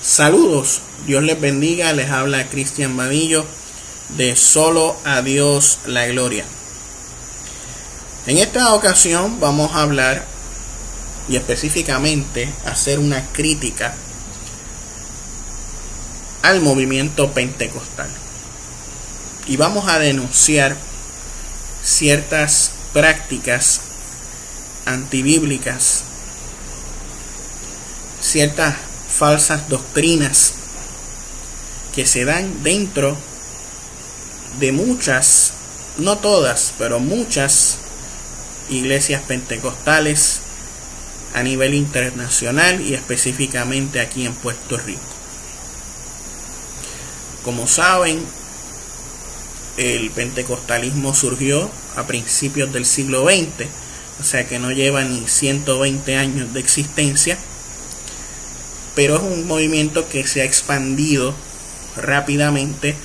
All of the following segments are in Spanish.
Saludos, Dios les bendiga, les habla Cristian Vadillo de Solo a Dios la Gloria. En esta ocasión vamos a hablar y específicamente hacer una crítica al movimiento pentecostal. Y vamos a denunciar ciertas prácticas antibíblicas, ciertas falsas doctrinas que se dan dentro de muchas, no todas, pero muchas iglesias pentecostales a nivel internacional y específicamente aquí en Puerto Rico. Como saben, el pentecostalismo surgió a principios del siglo XX, o sea que no lleva ni 120 años de existencia, pero es un movimiento que se ha expandido rápidamente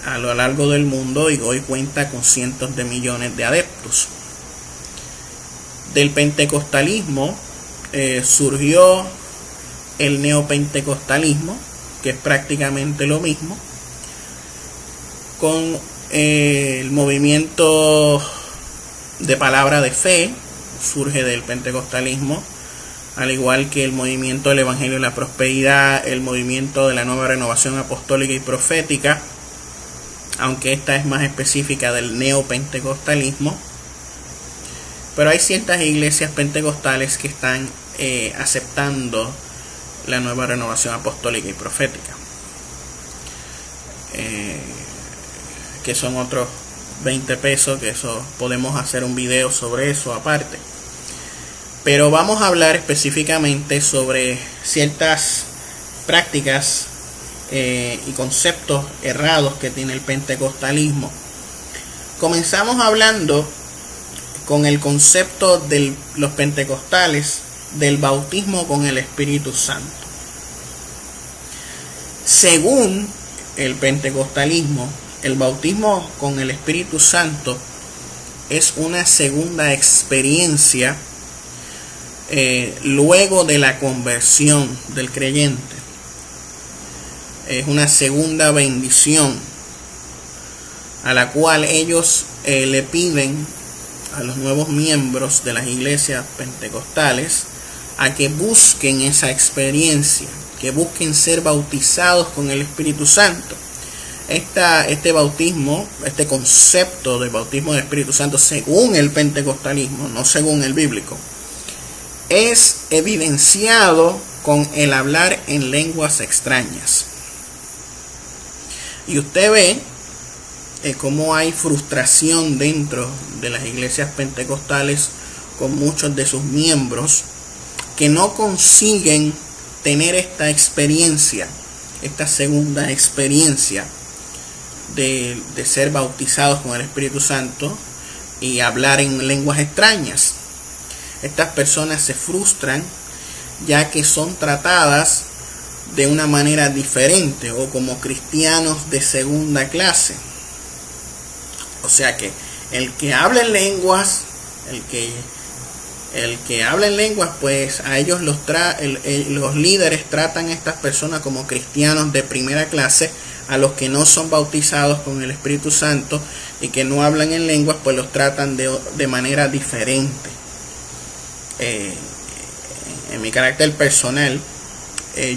a lo largo del mundo y hoy cuenta con cientos de millones de adeptos. Del pentecostalismo surgió el neopentecostalismo, que es prácticamente lo mismo, con el movimiento de palabra de fe, surge del pentecostalismo, al igual que el movimiento del Evangelio de la Prosperidad, el movimiento de la Nueva Renovación Apostólica y Profética, aunque esta es más específica del neopentecostalismo. Pero hay ciertas iglesias pentecostales que están aceptando la Nueva Renovación Apostólica y Profética, que son otros 20 pesos, que eso podemos hacer un video sobre eso aparte. Pero vamos a hablar específicamente sobre ciertas prácticas y conceptos errados que tiene el pentecostalismo. Comenzamos hablando con el concepto de los pentecostales del bautismo con el Espíritu Santo. Según el pentecostalismo, el bautismo con el Espíritu Santo es una segunda experiencia luego de la conversión del creyente. Es una segunda bendición a la cual ellos le piden a los nuevos miembros de las iglesias pentecostales a que busquen esa experiencia, que busquen ser bautizados con el Espíritu Santo. Este bautismo, este concepto de bautismo del Espíritu Santo, según el pentecostalismo, no según el bíblico, es evidenciado con el hablar en lenguas extrañas. Y usted ve cómo hay frustración dentro de las iglesias pentecostales con muchos de sus miembros que no consiguen tener esta experiencia, esta segunda experiencia de ser bautizados con el Espíritu Santo y hablar en lenguas extrañas. Estas personas se frustran ya que son tratadas de una manera diferente o como cristianos de segunda clase. O sea que el que habla en lenguas, el que habla en lenguas, pues a ellos los líderes tratan a estas personas como cristianos de primera clase. A los que no son bautizados con el Espíritu Santo y que no hablan en lenguas, pues los tratan de manera diferente. En mi carácter personal,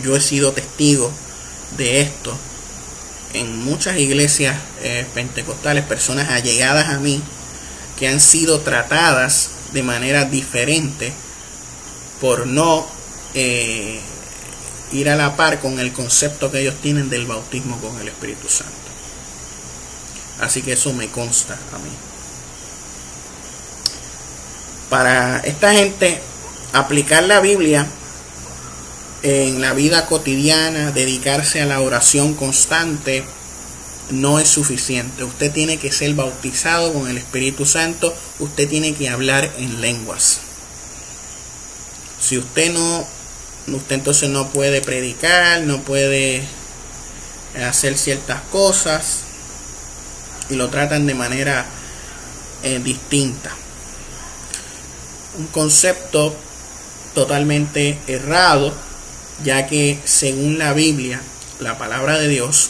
yo he sido testigo de esto en muchas iglesias pentecostales, personas allegadas a mí que han sido tratadas de manera diferente por no ir a la par con el concepto que ellos tienen del bautismo con el Espíritu Santo. Así que eso me consta a mí. Para esta gente, aplicar la Biblia en la vida cotidiana, dedicarse a la oración constante, no es suficiente. Usted tiene que ser bautizado con el Espíritu Santo. Usted tiene que hablar en lenguas. Si usted entonces no puede predicar, no puede hacer ciertas cosas y lo tratan de manera distinta. Un concepto totalmente errado ya que según la Biblia, la palabra de Dios,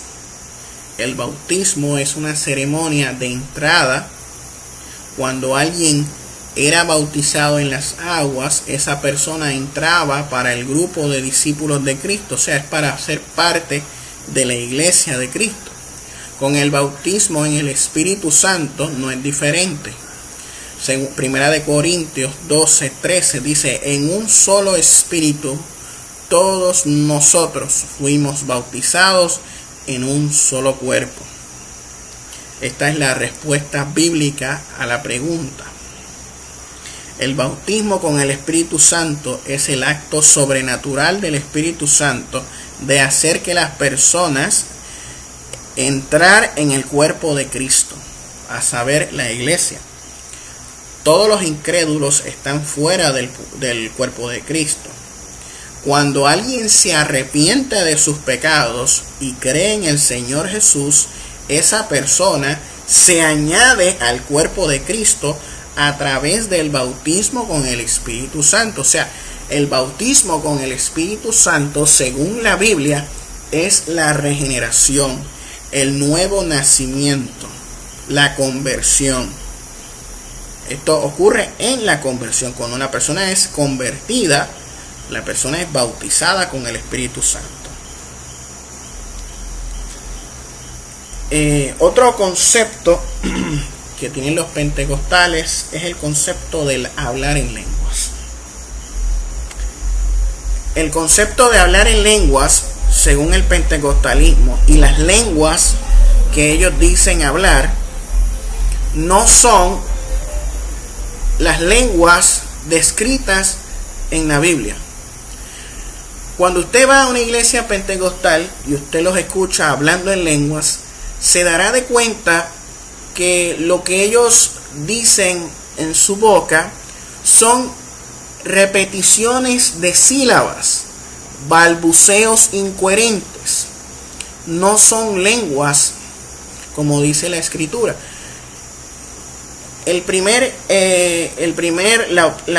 el bautismo es una ceremonia de entrada. Cuando alguien era bautizado en las aguas, esa persona entraba para el grupo de discípulos de Cristo, o sea, es para ser parte de la iglesia de Cristo. Con el bautismo en el Espíritu Santo no es diferente. Según 1 Corintios 12:13 dice: en un solo espíritu todos nosotros fuimos bautizados en un solo cuerpo. Esta es la respuesta bíblica a la pregunta. El bautismo con el Espíritu Santo es el acto sobrenatural del Espíritu Santo de hacer que las personas entrar en el cuerpo de Cristo, a saber, la iglesia. Todos los incrédulos están fuera del cuerpo de Cristo. Cuando alguien se arrepiente de sus pecados y cree en el Señor Jesús, esa persona se añade al cuerpo de Cristo a través del bautismo con el Espíritu Santo. O sea, el bautismo con el Espíritu Santo, según la Biblia, es la regeneración, el nuevo nacimiento, la conversión. Esto ocurre en la conversión. Cuando una persona es convertida, la persona es bautizada con el Espíritu Santo. Otro concepto que tienen los pentecostales es el concepto del hablar en lenguas. El concepto de hablar en lenguas, según el pentecostalismo, y las lenguas que ellos dicen hablar, no son las lenguas descritas en la Biblia. Cuando usted va a una iglesia pentecostal y usted los escucha hablando en lenguas, se dará de cuenta que lo que ellos dicen en su boca son repeticiones de sílabas, balbuceos incoherentes. No son lenguas como dice la Escritura. La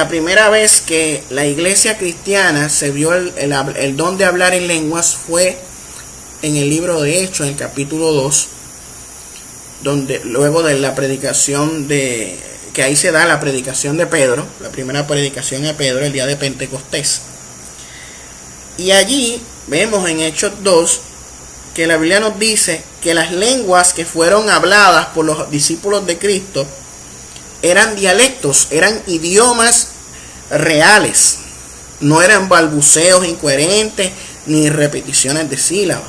primera vez que la iglesia cristiana se vio el don de hablar en lenguas fue en el libro de Hechos, en el capítulo 2, donde luego de la predicación que ahí se da la predicación de Pedro, la primera predicación a Pedro el día de Pentecostés. Y allí vemos en Hechos 2 que la Biblia nos dice que las lenguas que fueron habladas por los discípulos de Cristo eran dialectos, eran idiomas reales, no eran balbuceos incoherentes ni repeticiones de sílabas.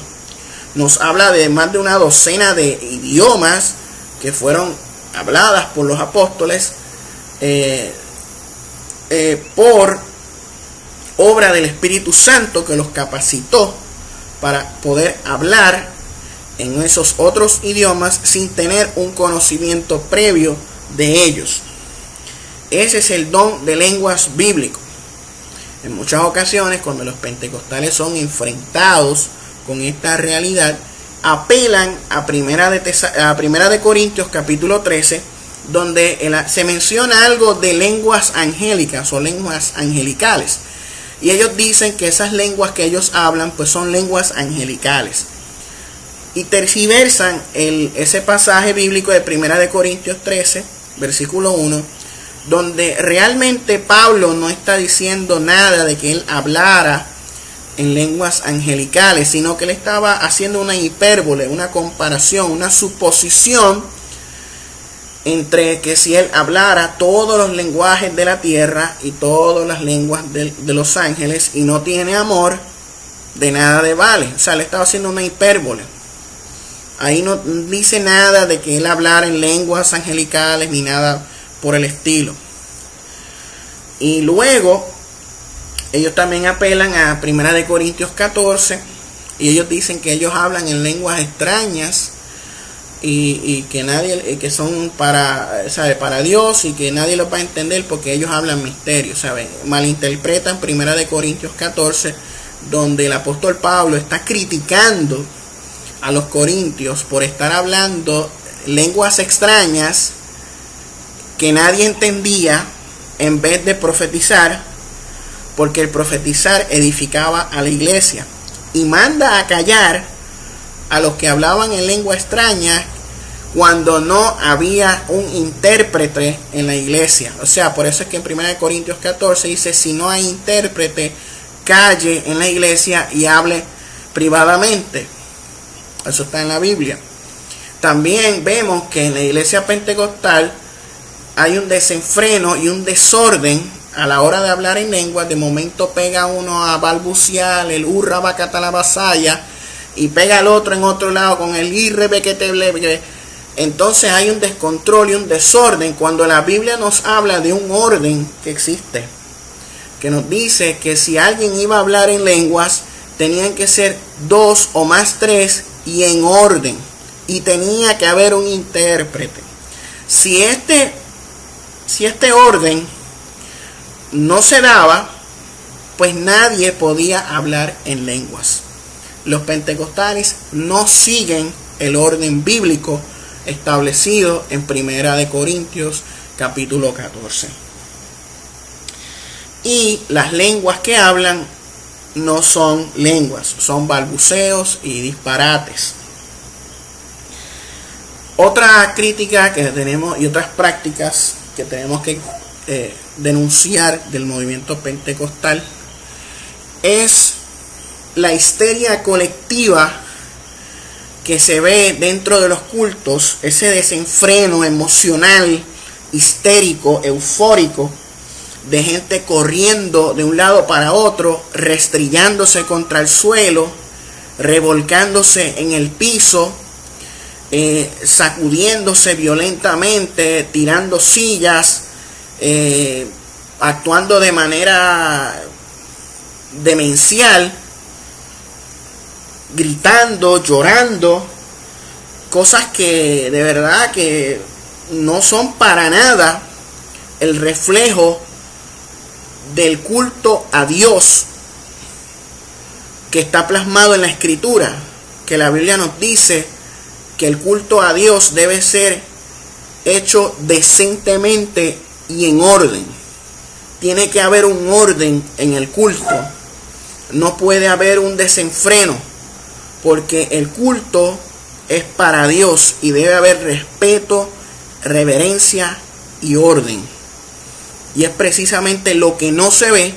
Nos habla de más de una docena de idiomas que fueron habladas por los apóstoles por obra del Espíritu Santo, que los capacitó para poder hablar en esos otros idiomas sin tener un conocimiento previo de ellos. Ese es el don de lenguas bíblico. En muchas ocasiones, cuando los pentecostales son enfrentados con esta realidad, apelan a Primera de Corintios capítulo 13, donde se menciona algo de lenguas angélicas o lenguas angelicales, y ellos dicen que esas lenguas que ellos hablan pues son lenguas angelicales, y tergiversan ese pasaje bíblico de Primera de Corintios 13 versículo 1, donde realmente Pablo no está diciendo nada de que él hablara en lenguas angelicales, sino que él estaba haciendo una hipérbole, una comparación, una suposición entre que si él hablara todos los lenguajes de la tierra y todas las lenguas de los ángeles y no tiene amor, de nada le vale. O sea, le estaba haciendo una hipérbole. Ahí no dice nada de que él hablara en lenguas angelicales ni nada por el estilo. Y luego ellos también apelan a 1 Corintios 14 y ellos dicen que ellos hablan en lenguas extrañas y que nadie, que son para Dios y que nadie los va a entender porque ellos hablan misterios, ¿saben? Malinterpretan 1 Corintios 14, donde el apóstol Pablo está criticando a los corintios por estar hablando lenguas extrañas que nadie entendía en vez de profetizar, porque el profetizar edificaba a la iglesia, y manda a callar a los que hablaban en lengua extraña cuando no había un intérprete en la iglesia. O sea, por eso es que en 1 Corintios 14 dice: si no hay intérprete, calle en la iglesia y hable privadamente. Eso está en la Biblia. También vemos que en la iglesia pentecostal hay un desenfreno y un desorden a la hora de hablar en lenguas. De momento pega uno a balbucear el hurra bacatalabasaya y pega al otro en otro lado con el irrebequeteble. Entonces hay un descontrol y un desorden, cuando la Biblia nos habla de un orden que existe, que nos dice que si alguien iba a hablar en lenguas, tenían que ser 2 o más 3 y en orden, y tenía que haber un intérprete. Si este orden no se daba, pues nadie podía hablar en lenguas. Los pentecostales no siguen el orden bíblico establecido en 1 Corintios capítulo 14. Y las lenguas que hablan no son lenguas, son balbuceos y disparates. Otra crítica que tenemos y otras prácticas que tenemos que denunciar del movimiento pentecostal es la histeria colectiva que se ve dentro de los cultos, ese desenfreno emocional, histérico, eufórico, de gente corriendo de un lado para otro, restrillándose contra el suelo, revolcándose en el piso, sacudiéndose violentamente, tirando sillas, actuando de manera demencial, gritando, llorando, cosas que de verdad que no son para nada el reflejo del culto a Dios que está plasmado en la Escritura, que la Biblia nos dice que el culto a Dios debe ser hecho decentemente y en orden. Tiene que haber un orden en el culto, no puede haber un desenfreno, porque el culto es para Dios y debe haber respeto, reverencia y orden. Y es precisamente lo que no se ve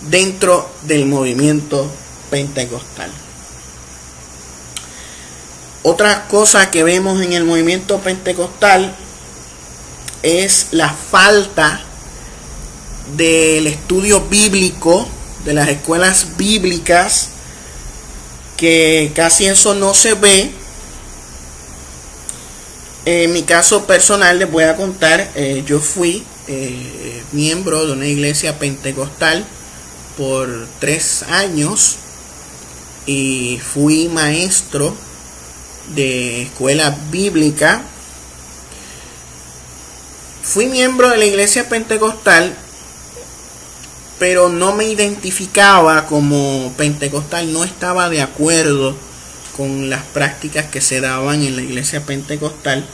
dentro del movimiento pentecostal. Otra cosa que vemos en el movimiento pentecostal es la falta del estudio bíblico, de las escuelas bíblicas, que casi eso no se ve. En mi caso personal les voy a contar, yo fui miembro de una iglesia pentecostal por 3 años y fui maestro de escuela bíblica. Fui miembro de la iglesia pentecostal, pero no me identificaba como pentecostal, no estaba de acuerdo con las prácticas que se daban en la iglesia pentecostal,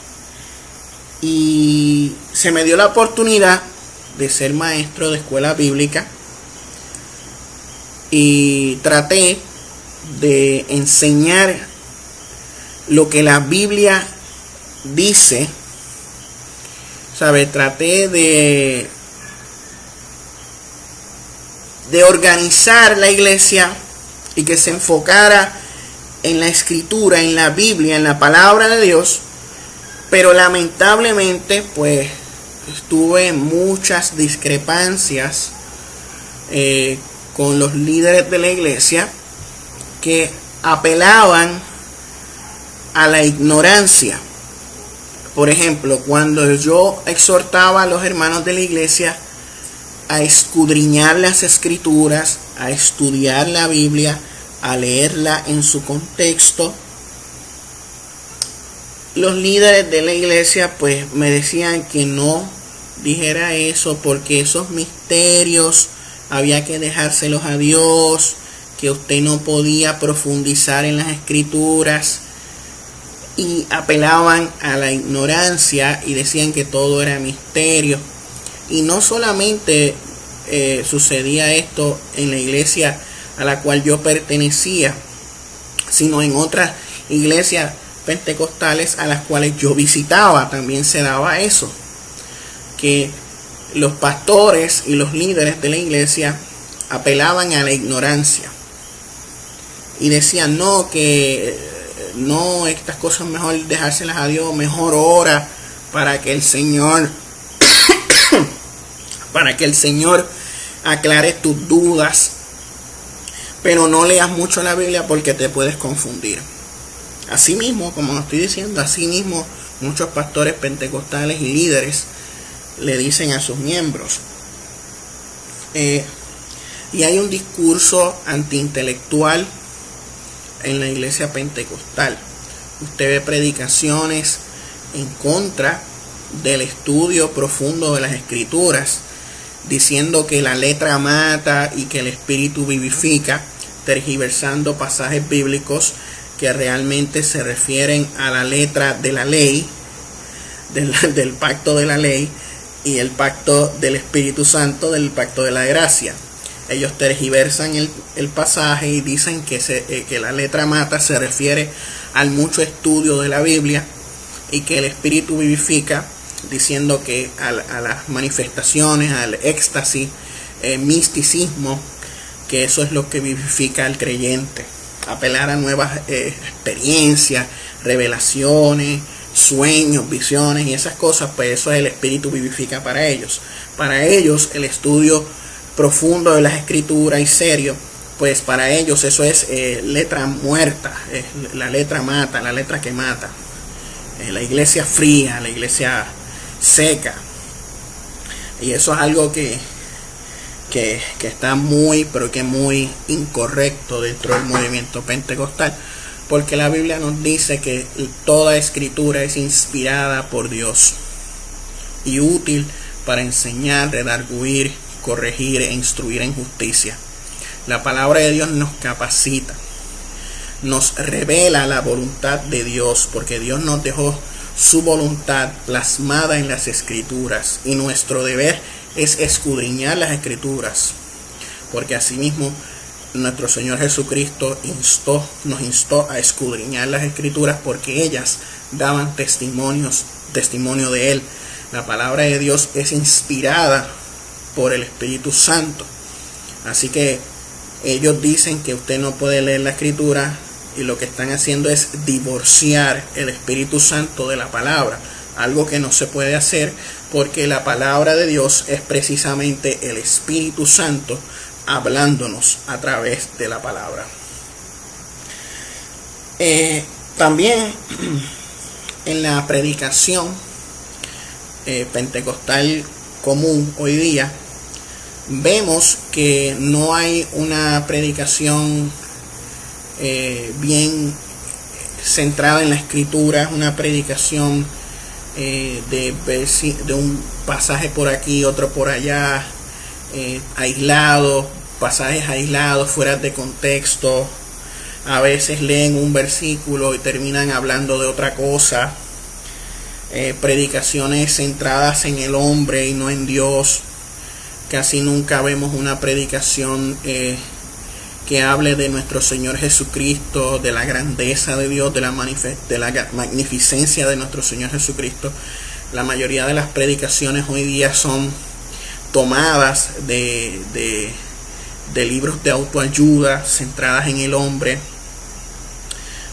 y se me dio la oportunidad de ser maestro de escuela bíblica y traté de enseñar lo que la Biblia dice, traté de organizar la iglesia y que se enfocara en la Escritura, en la Biblia, en la palabra de Dios. Pero lamentablemente pues tuve muchas discrepancias con los líderes de la iglesia que apelaban a la ignorancia. Por ejemplo, cuando yo exhortaba a los hermanos de la iglesia a escudriñar las Escrituras, a estudiar la Biblia, a leerla en su contexto, los líderes de la iglesia pues me decían que no dijera eso, porque esos misterios había que dejárselos a Dios, que usted no podía profundizar en las Escrituras, y apelaban a la ignorancia y decían que todo era misterio. Y no solamente sucedía esto en la iglesia a la cual yo pertenecía, sino en otras iglesias pentecostales a las cuales yo visitaba. También se daba eso, que los pastores y los líderes de la iglesia apelaban a la ignorancia y decían no, estas cosas mejor dejárselas a Dios, mejor ora para que el Señor aclare tus dudas, pero no leas mucho la Biblia porque te puedes confundir. Así mismo, como estoy diciendo, así mismo muchos pastores pentecostales y líderes le dicen a sus miembros. Y hay un discurso antiintelectual en la iglesia pentecostal. Usted ve predicaciones en contra del estudio profundo de las escrituras, diciendo que la letra mata y que el espíritu vivifica, tergiversando pasajes bíblicos que realmente se refieren a la letra de la ley, del pacto de la ley, y el pacto del Espíritu Santo, del pacto de la gracia. Ellos tergiversan el pasaje y dicen que la letra mata se refiere al mucho estudio de la Biblia y que el Espíritu vivifica, diciendo que a las manifestaciones, al éxtasis, misticismo, que eso es lo que vivifica al creyente. Apelar a nuevas experiencias, revelaciones, sueños, visiones y esas cosas, pues eso es el Espíritu vivifica para ellos. Para ellos el estudio profundo de las escrituras y serio, pues para ellos eso es letra muerta, la letra mata, la letra que mata, la iglesia fría, la iglesia seca. Y eso es algo que está muy, pero que muy incorrecto dentro del movimiento pentecostal, porque la Biblia nos dice que toda escritura es inspirada por Dios y útil para enseñar, redarguir, corregir e instruir en justicia. La palabra de Dios nos capacita, nos revela la voluntad de Dios, porque Dios nos dejó su voluntad plasmada en las escrituras, y nuestro deber es escudriñar las escrituras, porque asimismo nuestro Señor Jesucristo nos instó a escudriñar las escrituras, porque ellas daban testimonio de Él. La palabra de Dios es inspirada por el Espíritu Santo. Así que ellos dicen que usted no puede leer la escritura, y lo que están haciendo es divorciar el Espíritu Santo de la palabra, algo que no se puede hacer, porque la palabra de Dios es precisamente el Espíritu Santo hablándonos a través de la palabra. También en la predicación pentecostal común hoy día vemos que no hay una predicación bien centrada en la escritura, una predicación de un pasaje por aquí, otro por allá, pasajes aislados, fuera de contexto. A veces leen un versículo y terminan hablando de otra cosa. Predicaciones centradas en el hombre y no en Dios. Casi nunca vemos una predicación que hable de nuestro Señor Jesucristo, de la grandeza de Dios, de la magnificencia de nuestro Señor Jesucristo. La mayoría de las predicaciones hoy día son tomadas de libros de autoayuda centradas en el hombre.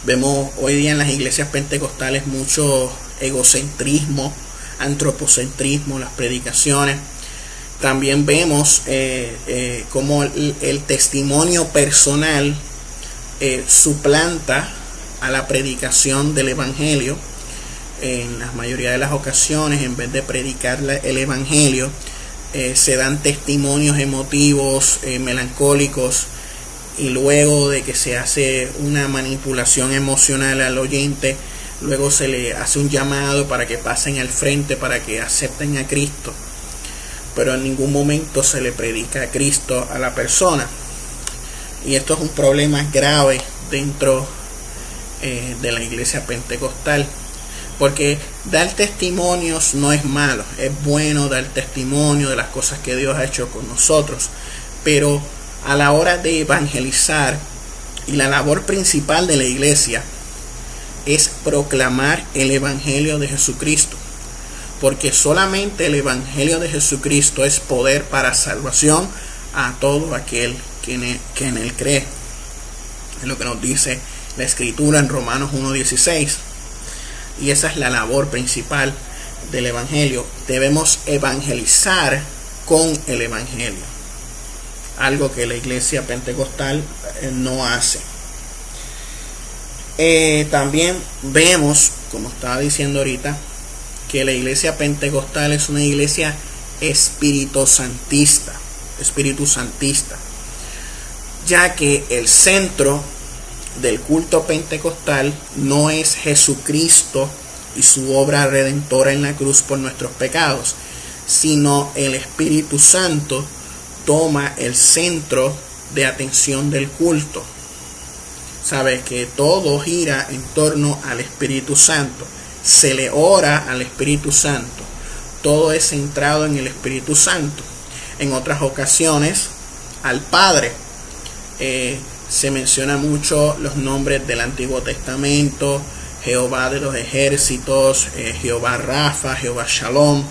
Vemos hoy día en las iglesias pentecostales mucho egocentrismo, antropocentrismo, las predicaciones. También vemos cómo el testimonio personal suplanta a la predicación del Evangelio. En la mayoría de las ocasiones, en vez de predicar el Evangelio, se dan testimonios emotivos, melancólicos, y luego de que se hace una manipulación emocional al oyente, luego se le hace un llamado para que pasen al frente, para que acepten a Cristo, pero en ningún momento se le predica a Cristo a la persona. Y esto es un problema grave dentro de la iglesia pentecostal, porque dar testimonios no es malo, es bueno dar testimonio de las cosas que Dios ha hecho con nosotros, pero a la hora de evangelizar, y la labor principal de la iglesia es proclamar el evangelio de Jesucristo, porque solamente el evangelio de Jesucristo es poder para salvación a todo aquel que en él cree. Es lo que nos dice la escritura en Romanos 1:16, y esa es la labor principal del evangelio. Debemos evangelizar con el evangelio, algo que la iglesia pentecostal no hace. También vemos, como estaba diciendo ahorita, que la iglesia pentecostal es una iglesia espíritu santista, ya que el centro del culto pentecostal no es Jesucristo y su obra redentora en la cruz por nuestros pecados, sino el Espíritu Santo toma el centro de atención del culto. Sabes que todo gira en torno al Espíritu Santo. Se le ora al Espíritu Santo. Todo es centrado en el Espíritu Santo. En otras ocasiones, al Padre. Se menciona mucho los nombres del Antiguo Testamento: Jehová de los ejércitos, Jehová Rafa, Jehová Shalom.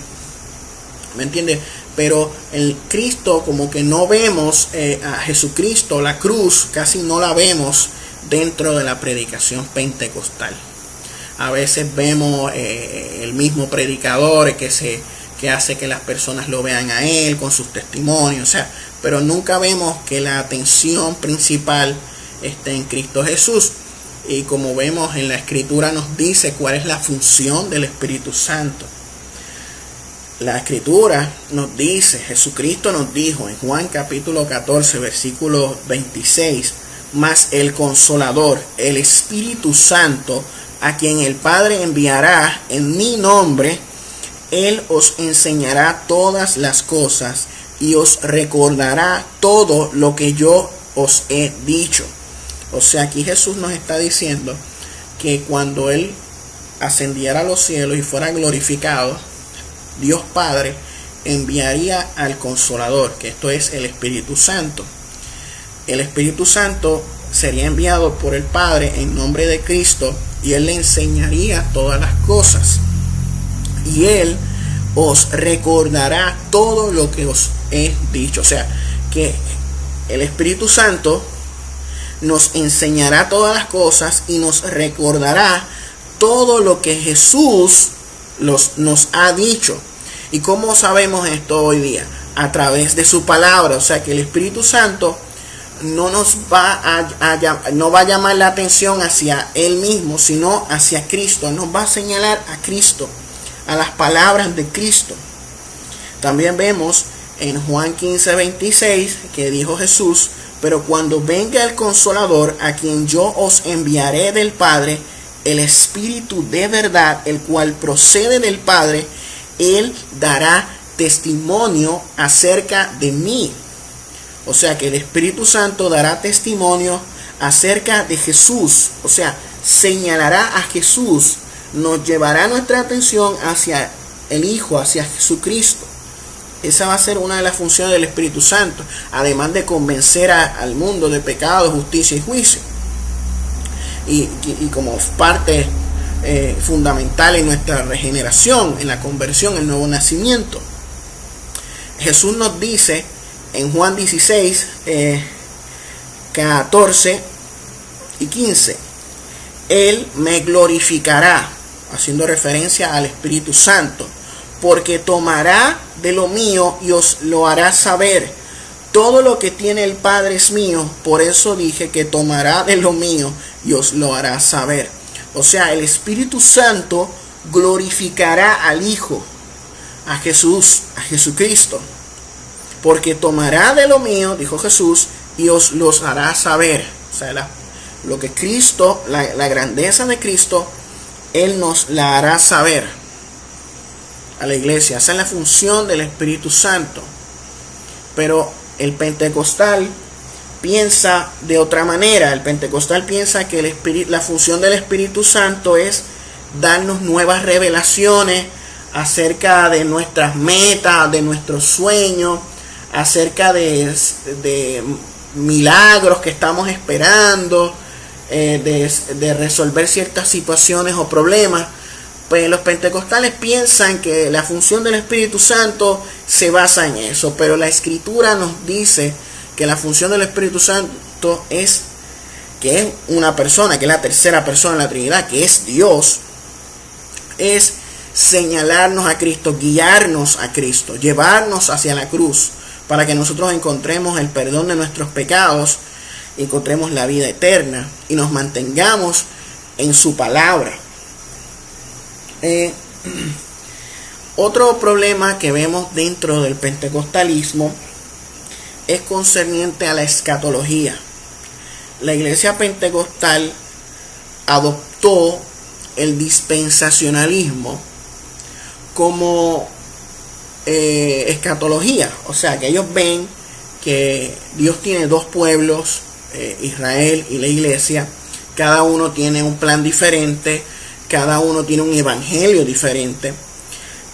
¿Me entiendes? Pero en Cristo, como que no vemos a Jesucristo, la cruz, casi no la vemos dentro de la predicación pentecostal. A veces vemos el mismo predicador que hace que las personas lo vean a él con sus testimonios, pero nunca vemos que la atención principal esté en Cristo Jesús. Y como vemos en la escritura, nos dice cuál es la función del Espíritu Santo. La escritura nos dice, Jesucristo nos dijo en Juan capítulo 14 versículo 26, mas el Consolador, el Espíritu Santo, a quien el Padre enviará en mi nombre, Él os enseñará todas las cosas y os recordará todo lo que yo os he dicho. O sea, aquí Jesús nos está diciendo que cuando Él ascendiera a los cielos y fuera glorificado, Dios Padre enviaría al Consolador, que esto es el Espíritu Santo. El Espíritu Santo sería enviado por el Padre en nombre de Cristo, y Él le enseñaría todas las cosas, y Él os recordará todo lo que os he dicho. O sea, que el Espíritu Santo nos enseñará todas las cosas y nos recordará todo lo que Jesús nos ha dicho. ¿Y cómo sabemos esto hoy día? A través de su palabra. O sea, que el Espíritu Santo no va a llamar la atención hacia Él mismo, sino hacia Cristo. Nos va a señalar a Cristo, a las palabras de Cristo. También vemos en Juan 15:26 que dijo Jesús: pero cuando venga el Consolador, a quien yo os enviaré del Padre, el Espíritu de verdad, el cual procede del Padre, Él dará testimonio acerca de mí. O sea que el Espíritu Santo dará testimonio acerca de Jesús. O sea, señalará a Jesús, nos llevará nuestra atención hacia el Hijo, hacia Jesucristo. Esa va a ser una de las funciones del Espíritu Santo, además de convencer al mundo de pecado, justicia y juicio. Y como parte fundamental en nuestra regeneración, en la conversión, el nuevo nacimiento. Jesús nos dice en Juan 16, 14 y 15: Él me glorificará, haciendo referencia al Espíritu Santo, porque tomará de lo mío y os lo hará saber. Todo lo que tiene el Padre es mío, por eso dije que tomará de lo mío y os lo hará saber. O sea, el Espíritu Santo glorificará al Hijo, a Jesús, a Jesucristo, porque tomará de lo mío, dijo Jesús, y os los hará saber. O sea, lo que Cristo, la grandeza de Cristo, Él nos la hará saber a la iglesia. Esa es la función del Espíritu Santo. Pero el pentecostal piensa de otra manera. El pentecostal piensa que la función del Espíritu Santo es darnos nuevas revelaciones acerca de nuestras metas, de nuestros sueños, acerca de milagros que estamos esperando, de resolver ciertas situaciones o problemas. Pues los pentecostales piensan que la función del Espíritu Santo se basa en eso, pero la Escritura nos dice que la función del Espíritu Santo es que es una persona, que es la tercera persona de la Trinidad, que es Dios, es señalarnos a Cristo, guiarnos a Cristo, llevarnos hacia la cruz, para que nosotros encontremos el perdón de nuestros pecados, encontremos la vida eterna y nos mantengamos en su palabra. Otro problema que vemos dentro del pentecostalismo es concerniente a la escatología. La iglesia pentecostal adoptó el dispensacionalismo como escatología, o sea que ellos ven que Dios tiene dos pueblos, Israel y la iglesia, cada uno tiene un plan diferente, cada uno tiene un evangelio diferente.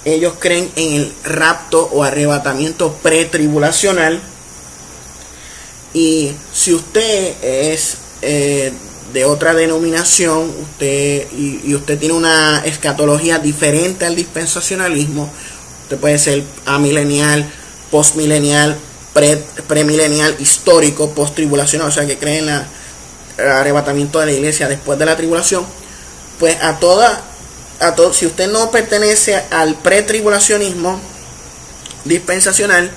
Ellos creen en el rapto o arrebatamiento pretribulacional. Y si usted es de otra denominación, usted tiene una escatología diferente al dispensacionalismo, usted puede ser amilenial, postmilenial, premilenial, histórico, posttribulacional, o sea que cree en el arrebatamiento de la iglesia después de la tribulación. Pues si usted no pertenece al pretribulacionismo dispensacional,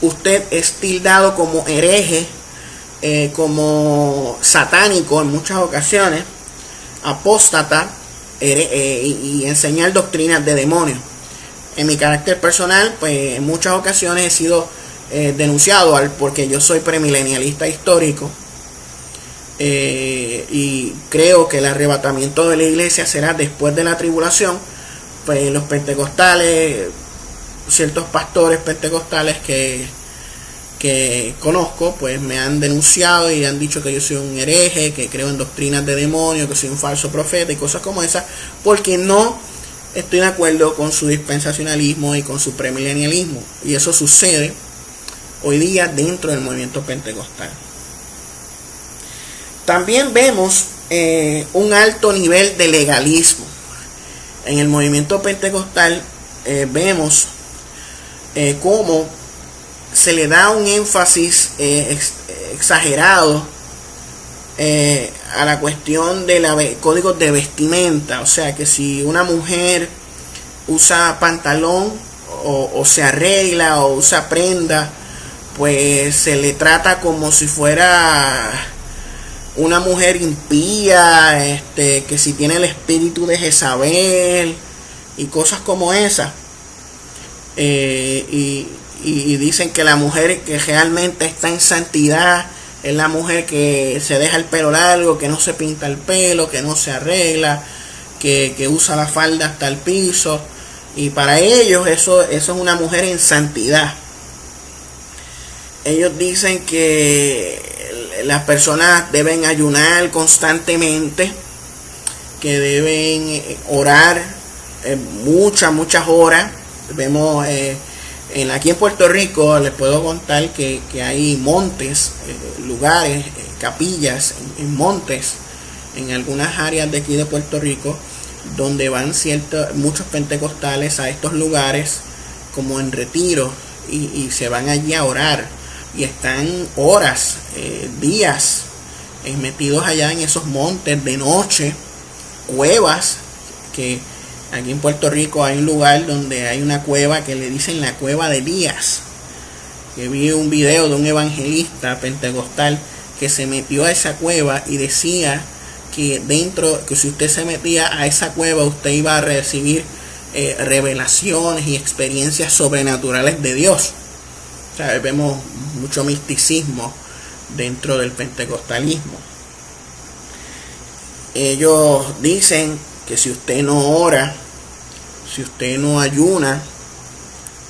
usted es tildado como hereje, como satánico en muchas ocasiones, apóstata, y enseñar doctrinas de demonios. En mi carácter personal, pues en muchas ocasiones he sido denunciado porque yo soy premilenialista histórico. Y creo que el arrebatamiento de la iglesia será después de la tribulación. Pues los pentecostales, ciertos pastores pentecostales que conozco, pues me han denunciado y han dicho que yo soy un hereje, que creo en doctrinas de demonios, que soy un falso profeta y cosas como esas, porque no estoy de acuerdo con su dispensacionalismo y con su premilenialismo. Y eso sucede hoy día dentro del movimiento pentecostal. También vemos un alto nivel de legalismo. En el movimiento pentecostal vemos cómo se le da un énfasis exagerado a la cuestión de los códigos de vestimenta. O sea que si una mujer usa pantalón o se arregla o usa prenda, pues se le trata como si fuera una mujer impía, que si tiene el espíritu de Jezabel y cosas como esas. Y dicen que la mujer que realmente está en santidad es la mujer que se deja el pelo largo, que no se pinta el pelo, que no se arregla, que usa la falda hasta el piso. Y para ellos eso es una mujer en santidad. Ellos dicen que las personas deben ayunar constantemente, que deben orar muchas horas. Vemos aquí en Puerto Rico, les puedo contar que hay montes, lugares, capillas en montes, en algunas áreas de aquí de Puerto Rico, donde van muchos pentecostales a estos lugares como en retiro y se van allí a orar. Y están horas, días metidos allá en esos montes de noche, cuevas, que aquí en Puerto Rico hay un lugar donde hay una cueva que le dicen la cueva de Elías. Que vi un video de un evangelista pentecostal que se metió a esa cueva y decía que si usted se metía a esa cueva, usted iba a recibir revelaciones y experiencias sobrenaturales de Dios. O sea, vemos mucho misticismo dentro del pentecostalismo. Ellos dicen que si usted no ora, si usted no ayuna,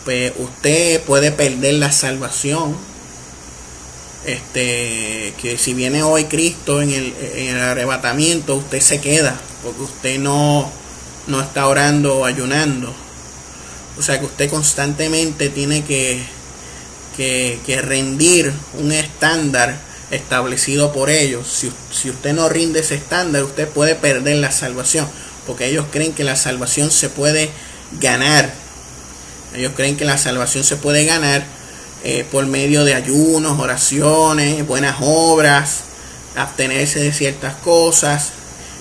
pues usted puede perder la salvación. Que si viene hoy Cristo en el arrebatamiento, usted se queda, porque usted no no está orando o ayunando. O sea que usted constantemente tiene que rendir un estándar establecido por ellos. Si usted no rinde ese estándar, usted puede perder la salvación, porque ellos creen que la salvación se puede ganar. Ellos creen que la salvación se puede ganar por medio de ayunos, oraciones, buenas obras, abstenerse de ciertas cosas,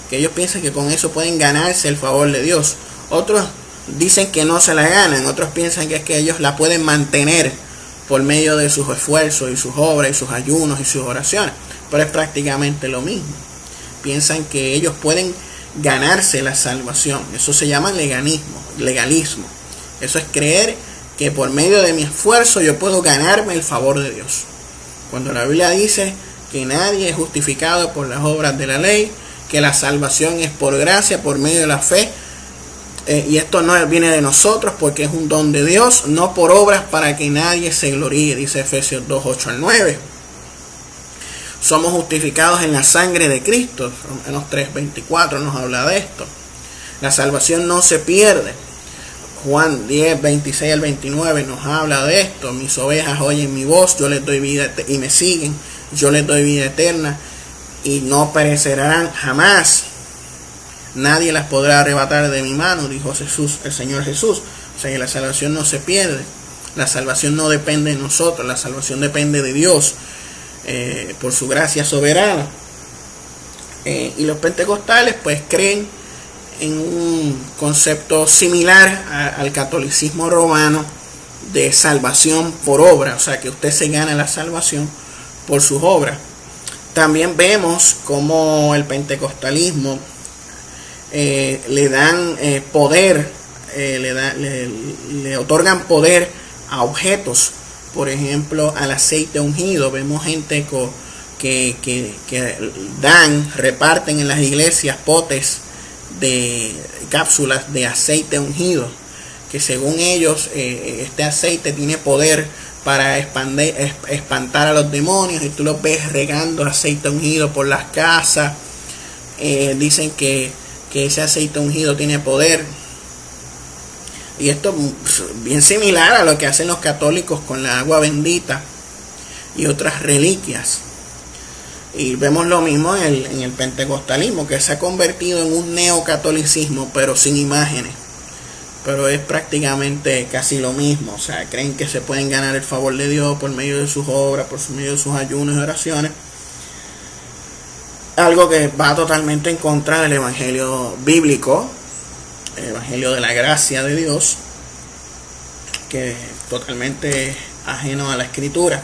que ellos piensan que con eso pueden ganarse el favor de Dios. Otros dicen que no se la ganan, otros piensan que es que ellos la pueden mantener por medio de sus esfuerzos y sus obras y sus ayunos y sus oraciones, pero es prácticamente lo mismo. Piensan que ellos pueden ganarse la salvación. Eso se llama legalismo. Eso es creer que por medio de mi esfuerzo yo puedo ganarme el favor de Dios, cuando la Biblia dice que nadie es justificado por las obras de la ley, que la salvación es por gracia, por medio de la fe, y esto no viene de nosotros porque es un don de Dios, no por obras para que nadie se gloríe, dice Efesios 2, 8 al 9. Somos justificados en la sangre de Cristo. Romanos 3, 24 nos habla de esto. La salvación no se pierde. Juan 10, 26 al 29 nos habla de esto. Mis ovejas oyen mi voz, yo les doy vida y me siguen. Yo les doy vida eterna y no perecerán jamás. Nadie las podrá arrebatar de mi mano, dijo Jesús, el Señor Jesús. O sea que la salvación no se pierde. La salvación no depende de nosotros, la salvación depende de Dios, por su gracia soberana. Y los pentecostales pues creen en un concepto similar al catolicismo romano de salvación por obra, o sea que usted se gana la salvación por sus obras. También vemos como el pentecostalismo le dan poder, le otorgan poder a objetos, por ejemplo al aceite ungido. Vemos gente que reparten en las iglesias potes de cápsulas de aceite ungido, que según ellos este aceite tiene poder para espantar a los demonios, y tú los ves regando aceite ungido por las casas. Dicen que ese aceite ungido tiene poder, y esto es bien similar a lo que hacen los católicos con la agua bendita y otras reliquias. Y vemos lo mismo en el pentecostalismo, que se ha convertido en un neocatolicismo, pero sin imágenes. Pero es prácticamente casi lo mismo. O sea, creen que se pueden ganar el favor de Dios por medio de sus obras, por medio de sus ayunos y oraciones. Algo que va totalmente en contra del evangelio bíblico, el evangelio de la gracia de Dios, que es totalmente ajeno a la escritura.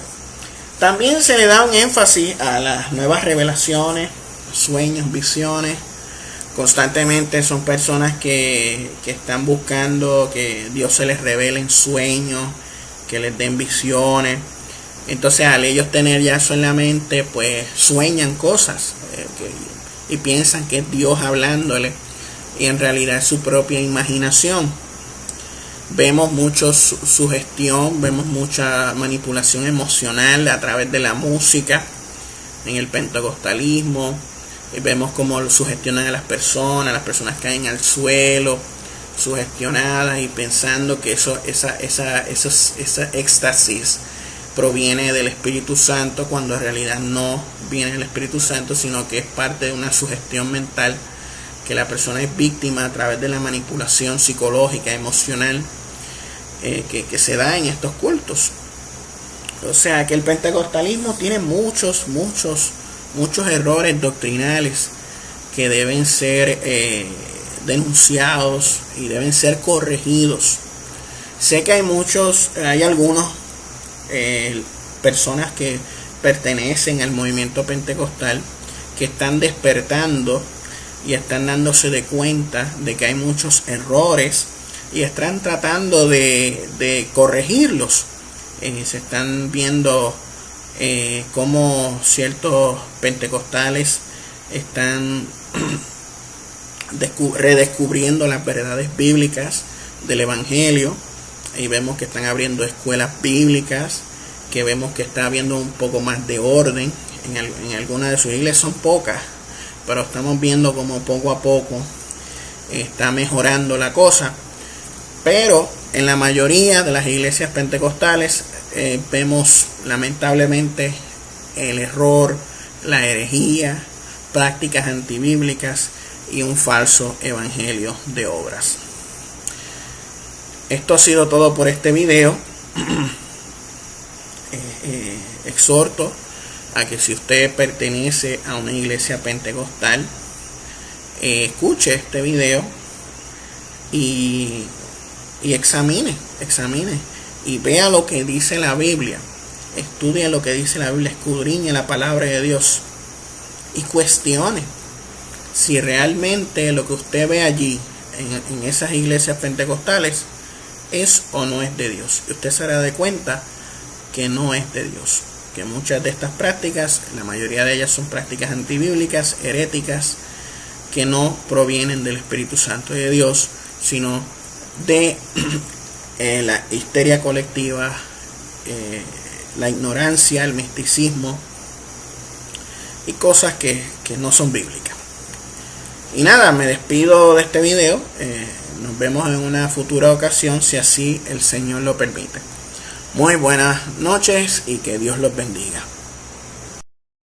También se le da un énfasis a las nuevas revelaciones, sueños, visiones. Constantemente son personas que están buscando que Dios se les revele en sueños, que les den visiones. Entonces, al ellos tener ya eso en la mente, pues sueñan cosas y piensan que es Dios hablándole, y en realidad es su propia imaginación. Vemos mucha sugestión, vemos mucha manipulación emocional a través de la música en el pentecostalismo. Vemos cómo sugestionan a las personas caen al suelo sugestionadas y pensando que esa éxtasis proviene del Espíritu Santo, cuando en realidad no viene del Espíritu Santo, sino que es parte de una sugestión mental que la persona es víctima a través de la manipulación psicológica, emocional, que se da en estos cultos. O sea que el pentecostalismo tiene muchos errores doctrinales que deben ser denunciados y deben ser corregidos. Sé que hay algunos personas que pertenecen al movimiento pentecostal que están despertando y están dándose de cuenta de que hay muchos errores y están tratando de corregirlos. Se están viendo cómo ciertos pentecostales están redescubriendo las verdades bíblicas del evangelio, y vemos que están abriendo escuelas bíblicas, que vemos que está habiendo un poco más de orden en algunas de sus iglesias. Son pocas, pero estamos viendo como poco a poco está mejorando la cosa, pero en la mayoría de las iglesias pentecostales vemos lamentablemente el error, la herejía, prácticas antibíblicas y un falso evangelio de obras. Esto ha sido todo por este video. Exhorto a que si usted pertenece a una iglesia pentecostal, escuche este video y examine y vea lo que dice la Biblia, estudie lo que dice la Biblia, escudriñe la palabra de Dios y cuestione si realmente lo que usted ve allí en esas iglesias pentecostales es o no es de Dios. Y usted se dará de cuenta que no es de Dios, que muchas de estas prácticas, la mayoría de ellas son prácticas antibíblicas, heréticas, que no provienen del Espíritu Santo de Dios, sino de la histeria colectiva, la ignorancia, el misticismo y cosas que no son bíblicas. Y nada, me despido de este video. Nos vemos en una futura ocasión, si así el Señor lo permite. Muy buenas noches y que Dios los bendiga.